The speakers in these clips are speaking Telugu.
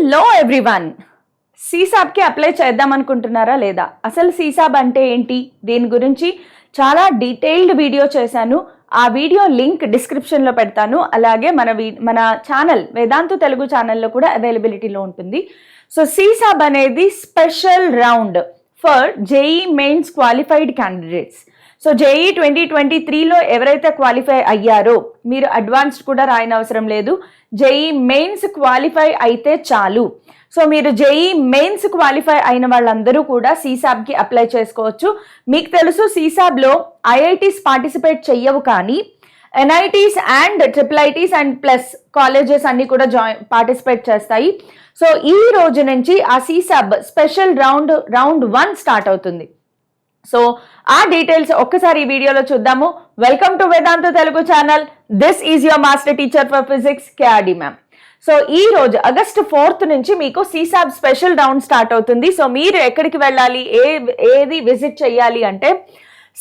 హలో ఎవ్రీవన్, సీసాబ్కి అప్లై చేద్దాం అనుకుంటున్నారా లేదా? అసలు సీసాబ్ అంటే ఏంటి, దీని గురించి చాలా డీటెయిల్డ్ వీడియో చేశాను. ఆ వీడియో లింక్ డిస్క్రిప్షన్లో పెడతాను. అలాగే మన ఛానల్ వేదాంతు తెలుగు ఛానల్లో కూడా అవైలబిలిటీలో ఉంటుంది. సో సీసాబ్ అనేది special round for JEE mains qualified candidates. So JEE 2023లో ఎవరైతే క్వాలిఫై అయ్యారో మీరు అడ్వాన్స్డ్ కూడా రాయనవసరం లేదు. జేఈ మెయిన్స్ క్వాలిఫై అయితే చాలు. సో మీరు జేఈ మెయిన్స్ క్వాలిఫై అయిన వాళ్ళందరూ కూడా సీసాబ్కి అప్లై చేసుకోవచ్చు. మీకు తెలుసు సీసాబ్లో ఐఐటీస్ పార్టిసిపేట్ చెయ్యవు, కానీ NITs and triple and plus colleges అన్ని కూడా పార్టిసిపేట్ చేస్తాయి. సో ఈ రోజు నుంచి ఆ సీసాబ్ స్పెషల్ రౌండ్ 1 స్టార్ట్ అవుతుంది. సో ఆ డీటెయిల్స్ ఒక్కసారి ఈ వీడియోలో చూద్దాము. Welcome to Vedantu Telugu channel. This is your master teacher for physics KRD ma'am. So ఈ రోజు August 4th నుంచి మీకు సీసాబ్ స్పెషల్ రౌండ్ స్టార్ట్ అవుతుంది. సో మీరు ఎక్కడికి వెళ్ళాలి, ఏది విజిట్ చేయాలి అంటే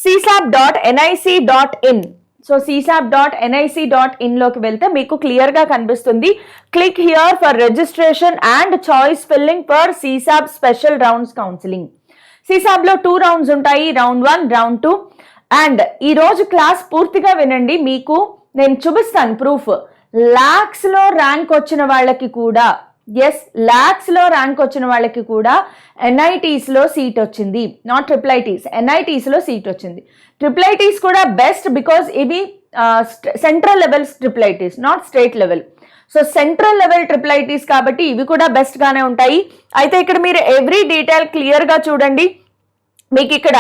csab.nic.in. సో csab.nic.in లోకి వెళ్తే మీకు క్లియర్గా కనిపిస్తుంది. Click here for registration and choice filling for CSAB special rounds counselling. సీసాబ్లో 2 రౌండ్స్ ఉంటాయి, రౌండ్ 1, రౌండ్ 2. అండ్ ఈ రోజు క్లాస్ పూర్తిగా వినండి, మీకు నేను చూపిస్తాను ప్రూఫ్. లాక్స్లో ర్యాంక్ వచ్చిన వాళ్ళకి కూడా, లాక్స్లో ర్యాంక్ వచ్చిన వాళ్ళకి కూడా ఎన్ఐటీస్లో సీట్ వచ్చింది. నాట్ ట్రిపుల్ ఐటీస్, ఎన్ఐటీస్లో సీట్ వచ్చింది. ట్రిపుల్ ఐటీస్ కూడా బెస్ట్, బికాజ్ ఇవి central level triple ITs, not state level. So central level triple ITs కాబట్టి ఇవి కూడా బెస్ట్గానే ఉంటాయి. అయితే ఇక్కడ మీరు ఎవ్రీ డీటెయిల్ క్లియర్గా చూడండి. మీకు ఇక్కడ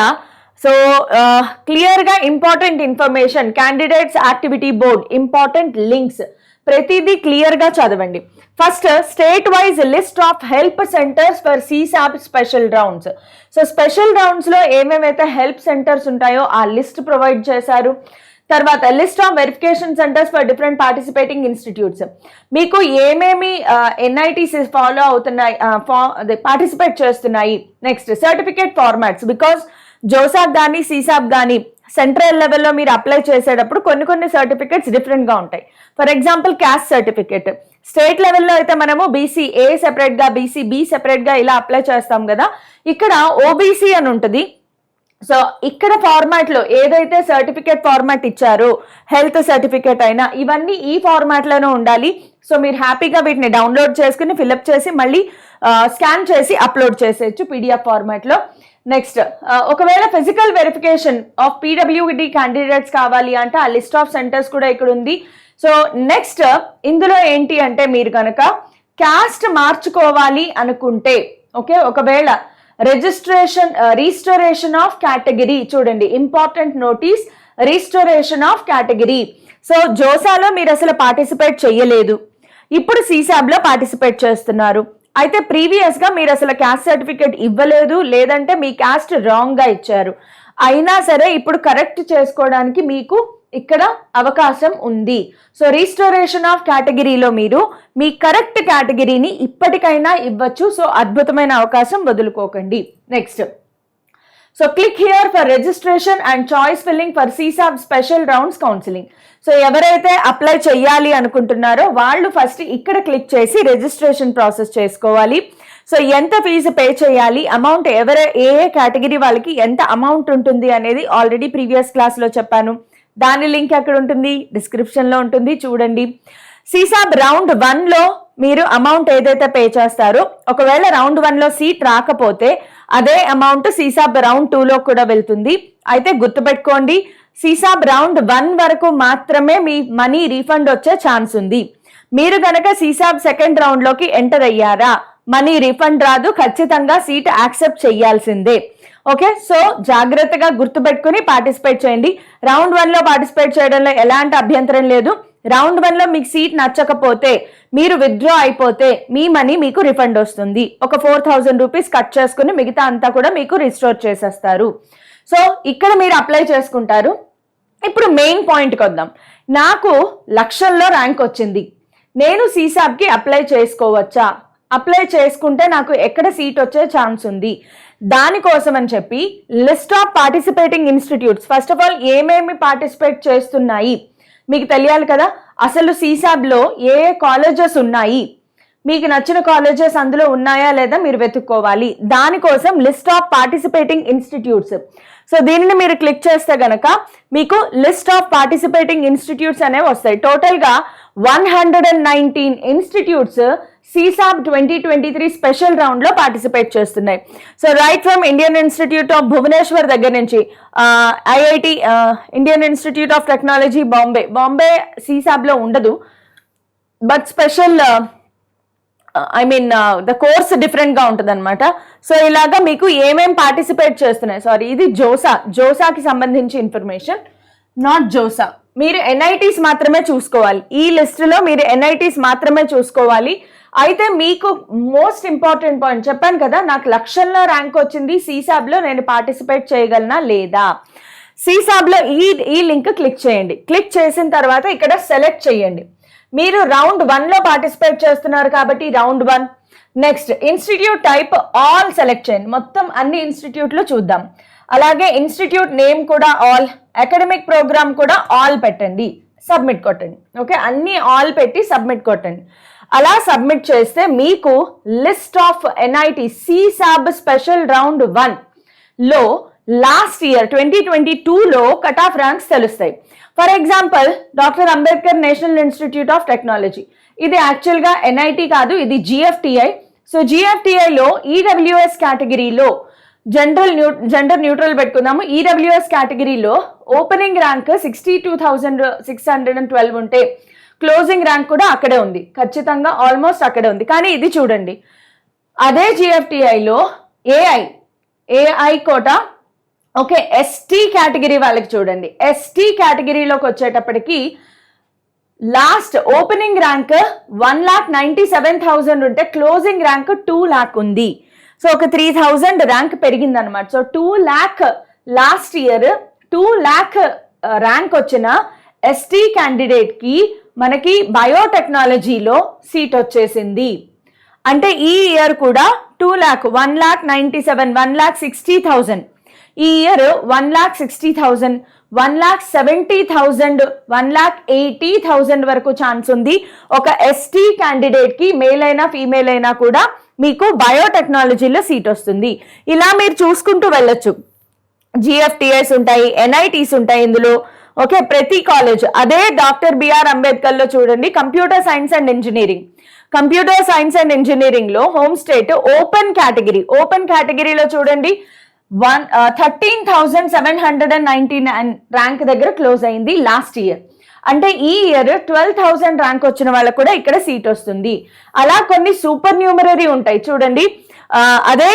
సో క్లియర్గా important information, candidates activity board, important links, ప్రతిదీ క్లియర్గా చదవండి. First, state wise list of help centres for CSAB special rounds. So special రౌండ్స్లో ఏమేమైతే హెల్ప్ సెంటర్స్ ఉంటాయో ఆ లిస్ట్ ప్రొవైడ్ చేశారు. తర్వాత list of verification centres for different participating institutes. మీకు ఏమేమి ఎన్ఐటీస్ ఫాలో అవుతున్నాయి, పార్టిసిపేట్ చేస్తున్నాయి. Next certificate formats, because JoSAA కానీ సీసాబ్ కానీ సెంట్రల్ లెవెల్లో మీరు అప్లై చేసేటప్పుడు కొన్ని సర్టిఫికేట్స్ డిఫరెంట్గా ఉంటాయి. For example caste certificate. State లెవెల్లో అయితే మనము బీసీ ఏ సెపరేట్గా, బీసీ బి సెపరేట్గా ఇలా అప్లై చేస్తాం కదా. ఇక్కడ ఓబీసీ అని ఉంటుంది. సో ఇక్కడ ఫార్మాట్లో ఏదైతే సర్టిఫికేట్ ఫార్మాట్ ఇచ్చారో, హెల్త్ సర్టిఫికేట్ అయినా ఇవన్నీ ఈ ఫార్మాట్లోనే ఉండాలి. సో మీరు హ్యాపీగా వీటిని డౌన్లోడ్ చేసుకుని ఫిల్అప్ చేసి మళ్ళీ స్కాన్ చేసి అప్లోడ్ చేసేయచ్చు పీడిఎఫ్ ఫార్మాట్లో. నెక్స్ట్, ఒకవేళ physical verification of PWD candidates కావాలి అంటే ఆ లిస్ట్ ఆఫ్ సెంటర్స్ కూడా ఇక్కడ ఉంది. సో నెక్స్ట్ ఇందులో ఏంటి అంటే మీరు కనుక క్యాస్ట్ మార్చుకోవాలి అనుకుంటే, ఓకే, ఒకవేళ రీస్టోరేషన్ ఆఫ్ కేటగిరీ, చూడండి important notice, restoration of category. So జోసాలో మీరు అసలు పార్టిసిపేట్ చేయలేదు, ఇప్పుడు సీసాబ్లో పార్టిసిపేట్ చేస్తున్నారు. అయితే ప్రీవియస్గా మీరు అసలు క్యాస్ట్ సర్టిఫికేట్ ఇవ్వలేదు, లేదంటే మీ క్యాస్ట్ రాంగ్గా ఇచ్చారు. అయినా సరే ఇప్పుడు కరెక్ట్ చేసుకోవడానికి మీకు ఇక్కడ అవకాశం ఉంది. సో రీస్టోరేషన్ ఆఫ్ కేటగిరీలో మీరు మీ కరెక్ట్ కేటగిరీని ఇప్పటికైనా ఇవ్వచ్చు. సో అద్భుతమైన అవకాశం, వదులుకోకండి. Next, so click here for registration and choice filling for CSAB special rounds counselling. So ఎవరైతే అప్లై చేయాలి అనుకుంటున్నారో వాళ్ళు ఫస్ట్ ఇక్కడ క్లిక్ చేసి రిజిస్ట్రేషన్ ప్రాసెస్ చేసుకోవాలి. సో ఎంత ఫీజు పే చేయాలి, అమౌంట్ ఏ కేటగిరీ వాళ్ళకి ఎంత అమౌంట్ ఉంటుంది అనేది ఆల్రెడీ ప్రీవియస్ క్లాస్లో చెప్పాను. దాని లింక్ ఎక్కడ ఉంటుంది, డిస్క్రిప్షన్లో ఉంటుంది, చూడండి. సీసాబ్ రౌండ్ 1లో మీరు అమౌంట్ ఏదైతే పే చేస్తారో, ఒకవేళ రౌండ్ 1లో సీట్ రాకపోతే అదే అమౌంట్ సీసాబ్ రౌండ్ 2లో కూడా వెళ్తుంది. అయితే గుర్తుపెట్టుకోండి, సీసాబ్ రౌండ్ 1 వరకు మాత్రమే మీ మనీ రీఫండ్ వచ్చే ఛాన్స్ ఉంది. మీరు గనక సీసాబ్ సెకండ్ రౌండ్లోకి ఎంటర్ అయ్యారా, మనీ రీఫండ్ రాదు, ఖచ్చితంగా సీట్ యాక్సెప్ట్ చేయాల్సిందే. ఓకే, సో జాగ్రత్తగా గుర్తుపెట్టుకుని పార్టిసిపేట్ చేయండి. రౌండ్ 1లో పార్టిసిపేట్ చేయడంలో ఎలాంటి అభ్యంతరం లేదు. రౌండ్ 1లో మీకు సీట్ నచ్చకపోతే, మీరు విత్డ్రా అయిపోతే మీ మనీ మీకు రిఫండ్ వస్తుంది. ఒక 4000 రూపీస్ కట్ చేసుకుని మిగతా అంతా కూడా మీకు రిస్టోర్ చేసేస్తారు. సో ఇక్కడ మీరు అప్లై చేసుకుంటారు. ఇప్పుడు మెయిన్ పాయింట్కి వద్దాం. నాకు లక్షల్లో ర్యాంక్ వచ్చింది, నేను సీసాబ్కి అప్లై చేసుకోవచ్చా? అప్లై చేసుకుంటే నాకు ఎక్కడ సీట్ వచ్చే ఛాన్స్ ఉంది? దానికోసం అని చెప్పి list of participating institutes, first of all ఏమేమి పార్టిసిపేట్ చేస్తున్నాయి మీకు తెలియాలి కదా. అసలు సీసాబ్లో ఏ కాలేజెస్ ఉన్నాయి, మీకు నచ్చిన కాలేజెస్ అందులో ఉన్నాయా లేదా మీరు వెతుక్కోవాలి. దానికోసం list of participating institutes. So దీనిని మీరు క్లిక్ చేస్తే గనక మీకు లిస్ట్ ఆఫ్ పార్టిసిపేటింగ్ ఇన్స్టిట్యూట్స్ అనేవి వస్తాయి. టోటల్గా 119 ఇన్స్టిట్యూట్స్ CSAB 2023 స్పెషల్ రౌండ్లో పార్టిసిపేట్ చేస్తున్నాయి. So right from Indian institute of Bhubaneswar దగ్గర నుంచి IIT Indian institute of technology Bombay CSABలో ఉండదు, బట్ స్పెషల్ ద కోర్స్ డిఫరెంట్గా ఉంటుంది అనమాట. సో ఇలాగా మీకు ఏమేం పార్టిసిపేట్ చేస్తున్నాయి, సారీ ఇది జోసాకి సంబంధించి ఇన్ఫర్మేషన్, నాట్ జోసా. మీరు NITs మాత్రమే చూసుకోవాలి. ఈ లిస్టులో మీరు NITs మాత్రమే చూసుకోవాలి. అయితే మీకు మోస్ట్ ఇంపార్టెంట్ పాయింట్ చెప్పాను కదా, నాకు లక్షల్లో ర్యాంక్ వచ్చింది, CSABలో నేను పార్టిసిపేట్ చేయగలనా లేదా. CSABలో ఈ లింక్ క్లిక్ చేయండి. క్లిక్ చేసిన తర్వాత ఇక్కడ సెలెక్ట్ చేయండి. మీరు రౌండ్ 1లో పార్టిసిపేట్ చేస్తున్నారు కాబట్టి round 1. Next institute type all select చేయండి. మొత్తం అన్ని ఇన్స్టిట్యూట్లు చూద్దాం. అలాగే ఇన్స్టిట్యూట్ నేమ్ కూడా ఆల్, అకాడమిక్ ప్రోగ్రామ్ కూడా ఆల్ పెట్టండి, సబ్మిట్ కొట్టండి. ఓకే, అన్ని ఆల్ పెట్టి సబ్మిట్ కొట్టండి. అలా సబ్మిట్ చేస్తే మీకు list of NIT CSAB special round 1లో లాస్ట్ ఇయర్ 2022లో కట్ ఆఫ్ ర్యాంక్స్ తెలుస్తాయి. For example doctor Ambedkar national institute of technology, ఇది యాక్చువల్గా NIT కాదు, ఇది GFTI. సో GFTIలో EWS కేటగిరీలో జెండర్ న్యూట్రల్ పెట్టుకుందాము. EWS కేటగిరీలో ఓపెనింగ్ ర్యాంక్ 62,612 ఉంటే క్లోజింగ్ ర్యాంక్ కూడా అక్కడే ఉంది, ఖచ్చితంగా ఆల్మోస్ట్ అక్కడే ఉంది. కానీ ఇది చూడండి, అదే GFTIలో AI quota, okay, ST category వాళ్ళకి చూడండి, ST కేటగిరీలోకి వచ్చేటప్పటికి లాస్ట్ ఓపెనింగ్ ర్యాంక్ 1,97,000 ఉంటే క్లోజింగ్ ర్యాంక్ 2 lakh ఉంది. సో ఒక 3,000 ర్యాంక్ పెరిగింది అనమాట. So 2 lakh last year 2 lakh rank వచ్చిన ST క్యాండిడేట్కి మనకి బయోటెక్నాలజీలో సీట్ వచ్చేసింది. అంటే ఈ ఇయర్ కూడా 2 lakh 1,97,000 1,60,000, ఈ ఇయర్ 1,60,000 1,70,000 1,80,000 వరకు ఛాన్స్ ఉంది. ఒక ST క్యాండిడేట్కి మేల్ అయినా ఫీమేల్ అయినా కూడా మీకు బయోటెక్నాలజీలో సీట్ వస్తుంది. ఇలా మీరు చూసుకుంటూ వెళ్ళొచ్చు. GFTS ఉంటాయి, NITs ఉంటాయి ఇందులో. ఓకే, ప్రతి కాలేజ్. అదే డాక్టర్ BR అంబేద్కర్లో చూడండి, computer science and engineering. Computer science and ఇంజనీరింగ్లో హోమ్ స్టేట్ ఓపెన్ కేటగిరీలో చూడండి 13,799 ర్యాంక్ దగ్గర క్లోజ్ అయింది లాస్ట్ ఇయర్. అంటే ఈ ఇయర్ 12,000 ర్యాంక్ వచ్చిన వాళ్ళకు కూడా ఇక్కడ సీట్ వస్తుంది. అలా కొన్ని సూపర్ న్యూమరరీ ఉంటాయి చూడండి. అదే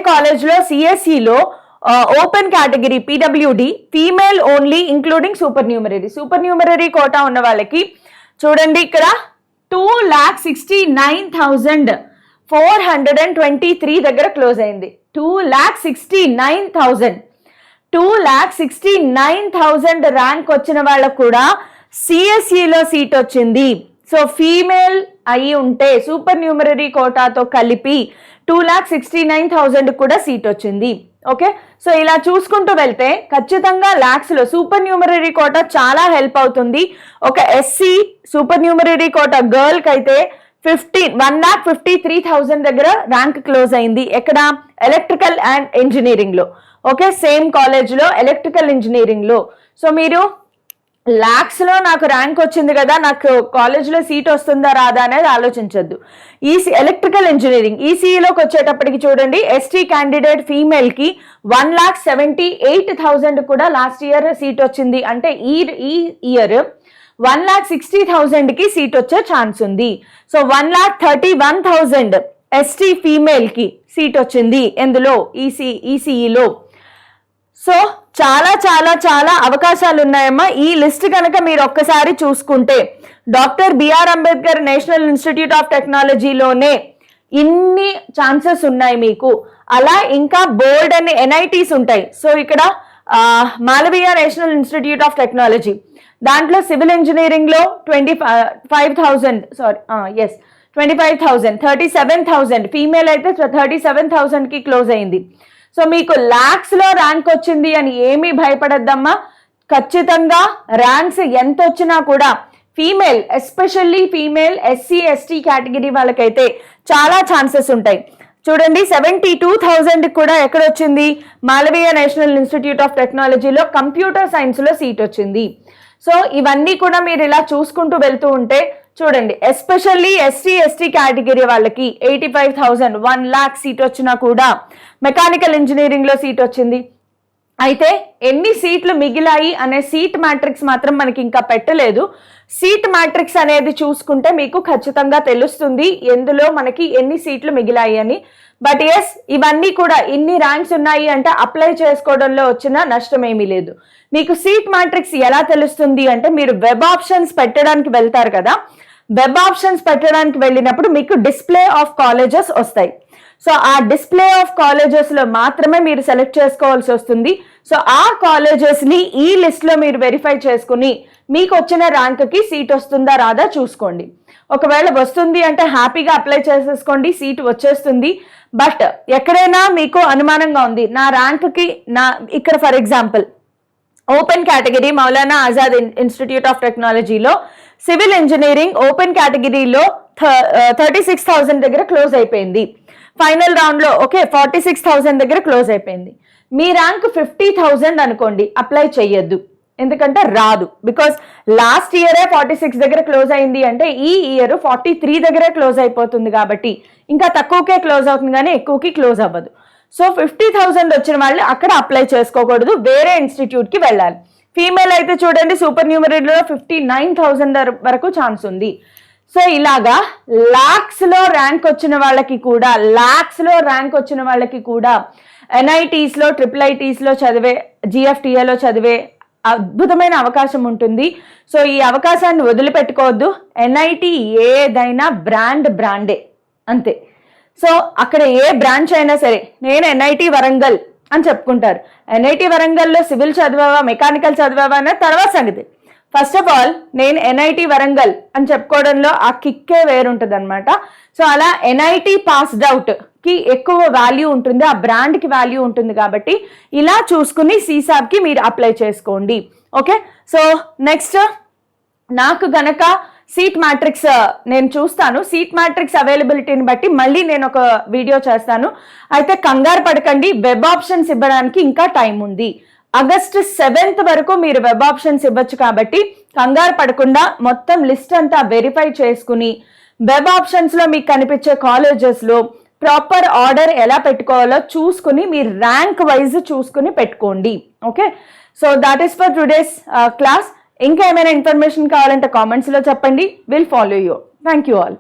కాలేజ్లో CSEలో open category PWD female only including supernumerary quota ఉన్న వాళ్ళకి చూడండి ఇక్కడ 2,69,423 దగ్గర క్లోజ్ అయింది. 2,69,000 ర్యాంక్ వచ్చిన వాళ్ళకు కూడా CSEలో సీట్ వచ్చింది. సో ఫీమేల్ అయి ఉంటే సూపర్ న్యూమరరీ కోటాతో కలిపి 2,69,000 కూడా సీట్ వచ్చింది. ఓకే, సో ఇలా చూసుకుంటూ వెళ్తే ఖచ్చితంగా ల్యాక్స్లో సూపర్ న్యూమరరీ కోటా చాలా హెల్ప్ అవుతుంది. ఒక SC సూపర్ న్యూమరరీ కోటా గర్ల్కి అయితే 1,53,000 దగ్గర ర్యాంక్ క్లోజ్ అయింది. ఎక్కడ? ఎలక్ట్రికల్ అండ్ ఇంజనీరింగ్లో. ఓకే, సేమ్ కాలేజ్లో ఎలక్ట్రికల్ ఇంజనీరింగ్లో. సో మీరు ల్యాక్స్లో నాకు ర్యాంక్ వచ్చింది కదా, నాకు కాలేజ్లో సీట్ వస్తుందా రాదా అనేది ఆలోచించద్దు. ఎలక్ట్రికల్ ఇంజనీరింగ్ ECEలోకి వచ్చేటప్పటికి చూడండి, ST క్యాండిడేట్ ఫీమేల్కి 1,78,000 కూడా లాస్ట్ ఇయర్ సీట్ వచ్చింది. అంటే ఈ ఇయర్ 1,60,000కి సీట్ వచ్చే ఛాన్స్ ఉంది. సో 1,31,000 ST ఫీమేల్కి సీట్ వచ్చింది ఎందులో? ECEలో. సో చాలా చాలా చాలా అవకాశాలు ఉన్నాయమ్మా. ఈ లిస్ట్ కనుక మీరు ఒక్కసారి చూసుకుంటే doctor BR Ambedkar national institute of టెక్నాలజీలోనే ఇన్ని ఛాన్సెస్ ఉన్నాయి మీకు. అలా ఇంకా బోర్డ్ అని NITs ఉంటాయి. సో ఇక్కడ Malaviya national institute of technology, దాంట్లో సివిల్ ఇంజనీరింగ్లో 25,000 37,000 ఫీమేల్ అయితే 37,000కి క్లోజ్ అయింది. సో మీకు ల్యాక్స్లో ర్యాంక్ వచ్చింది అని ఏమీ భయపడద్దమ్మా. ఖచ్చితంగా ర్యాంక్స్ ఎంత వచ్చినా కూడా female, especially female SC ST category వాళ్ళకైతే చాలా ఛాన్సెస్ ఉంటాయి. చూడండి 72,000 కూడా ఎక్కడ వచ్చింది, మాలవీయ నేషనల్ ఇన్స్టిట్యూట్ ఆఫ్ టెక్నాలజీలో కంప్యూటర్ సైన్స్లో సీట్ వచ్చింది. సో ఇవన్నీ కూడా మీరు ఇలా చూసుకుంటూ వెళ్తూ ఉంటే చూడండి, ఎస్పెషల్లీ SC ST కేటగిరీ వాళ్ళకి 85,000 1 lakh సీట్ వచ్చినా కూడా మెకానికల్ ఇంజనీరింగ్లో సీట్ వచ్చింది. అయితే ఎన్ని సీట్లు మిగిలాయి అనే సీట్ మ్యాట్రిక్స్ మాత్రం మనకి ఇంకా పెట్టలేదు. సీట్ మ్యాట్రిక్స్ అనేది చూసుకుంటే మీకు ఖచ్చితంగా తెలుస్తుంది ఎందులో మనకి ఎన్ని సీట్లు మిగిలాయి అని. బట్ ఎస్, ఇవన్నీ కూడా ఇన్ని ర్యాంక్స్ ఉన్నాయి అంటే అప్లై చేసుకోవడంలో వచ్చిన నష్టం ఏమీ లేదు. మీకు సీట్ మ్యాట్రిక్స్ ఎలా తెలుస్తుంది అంటే మీరు వెబ్ ఆప్షన్స్ పెట్టడానికి వెళ్తారు కదా, వెబ్ ఆప్షన్స్ పెట్టడానికి వెళ్ళినప్పుడు మీకు డిస్ప్లే ఆఫ్ కాలేజెస్ వస్తాయి. సో ఆ డిస్ప్లే ఆఫ్ కాలేజెస్ లో మాత్రమే మీరు సెలెక్ట్ చేసుకోవాల్సి వస్తుంది. సో ఆ కాలేజెస్ ని ఈ లిస్ట్ లో మీరు వెరిఫై చేసుకుని మీకు వచ్చిన ర్యాంక్ కి సీట్ వస్తుందా రాదా చూసుకోండి. ఒకవేళ వస్తుంది అంటే హ్యాపీగా అప్లై చేసేసుకోండి, సీట్ వచ్చేస్తుంది. బట్ ఎక్కడైనా మీకు అనుమానంగా ఉంది నా ర్యాంక్ కి, ఇక్కడ for example open category Maulana Azad institute of టెక్నాలజీలో సివిల్ ఇంజనీరింగ్ ఓపెన్ కేటగిరీలో 36,000 దగ్గర క్లోజ్ అయిపోయింది. ఫైనల్ రౌండ్ లో 46,000 దగ్గర క్లోజ్ అయిపోయింది. మీ ర్యాంక్ 50,000 అనుకోండి, అప్లై చెయ్యొద్దు, ఎందుకంటే రాదు. బికాస్ లాస్ట్ ఇయరే 46 దగ్గర క్లోజ్ అయింది అంటే ఈ ఇయర్ 43 దగ్గరే క్లోజ్ అయిపోతుంది కాబట్టి ఇంకా తక్కువకే క్లోజ్ అవుతుంది కానీ ఎక్కువకి క్లోజ్ అవ్వదు. సో 50,000 వచ్చిన వాళ్ళు అక్కడ అప్లై చేసుకోకూడదు, వేరే ఇన్స్టిట్యూట్ కి వెళ్ళాలి. ఫీమేల్ అయితే చూడండి సూపర్ న్యూమరీలో 59,000 వరకు ఛాన్స్ ఉంది. సో ఇలాగా లాక్స్ లో ర్యాంక్ వచ్చిన వాళ్ళకి కూడా NITs లో IITs లో చదివే, GFTA లో చదివే అద్భుతమైన అవకాశం ఉంటుంది. సో ఈ అవకాశాన్ని వదిలిపెట్టుకోవద్దు. NIT ఏదైనా బ్రాండే అంతే. సో అక్కడ ఏ బ్రాంచ్ అయినా సరే, నేను NIT వరంగల్ అని చెప్పుకుంటారు. NIT వరంగల్లో సివిల్ చదివావా మెకానికల్ చదివావా అనే తర్వాత సంగతి. ఫస్ట్ ఆఫ్ ఆల్ నేను NIT వరంగల్ అని చెప్పుకోవడంలో ఆ కిక్కే వేరుంటుంది అనమాట. సో అలా NIT పాస్డ్ అవుట్ కి ఎక్కువ వాల్యూ ఉంటుంది, ఆ బ్రాండ్ కి వాల్యూ ఉంటుంది. కాబట్టి ఇలా చూసుకుని CSAB కి మీరు అప్లై చేసుకోండి. ఓకే, సో నెక్స్ట్ నాకు గనక సీట్ మ్యాట్రిక్స్ నేను చూస్తాను. సీట్ మ్యాట్రిక్స్ అవైలబిలిటీని బట్టి మళ్ళీ నేను ఒక వీడియో చేస్తాను. అయితే కంగారు పడకండి, వెబ్ ఆప్షన్స్ ఇవ్వడానికి ఇంకా టైం ఉంది. August 7th వరకు మీరు వెబ్ ఆప్షన్స్ ఇవ్వచ్చు కాబట్టి కంగారు పడకుండా మొత్తం లిస్ట్ అంతా వెరిఫై చేసుకుని వెబ్ ఆప్షన్స్ లో మీకు కనిపించే కాలేజెస్ లో ప్రాపర్ ఆర్డర్ ఎలా పెట్టుకోవాలో చూసుకుని మీరు ర్యాంక్ వైజ్ చూసుకుని పెట్టుకోండి. Okay, so that is for today's class. ఇంకా ఏమైనా ఇన్ఫర్మేషన్ కావాలంటే కామెంట్స్ లో చెప్పండి. Will follow you. Thank you all.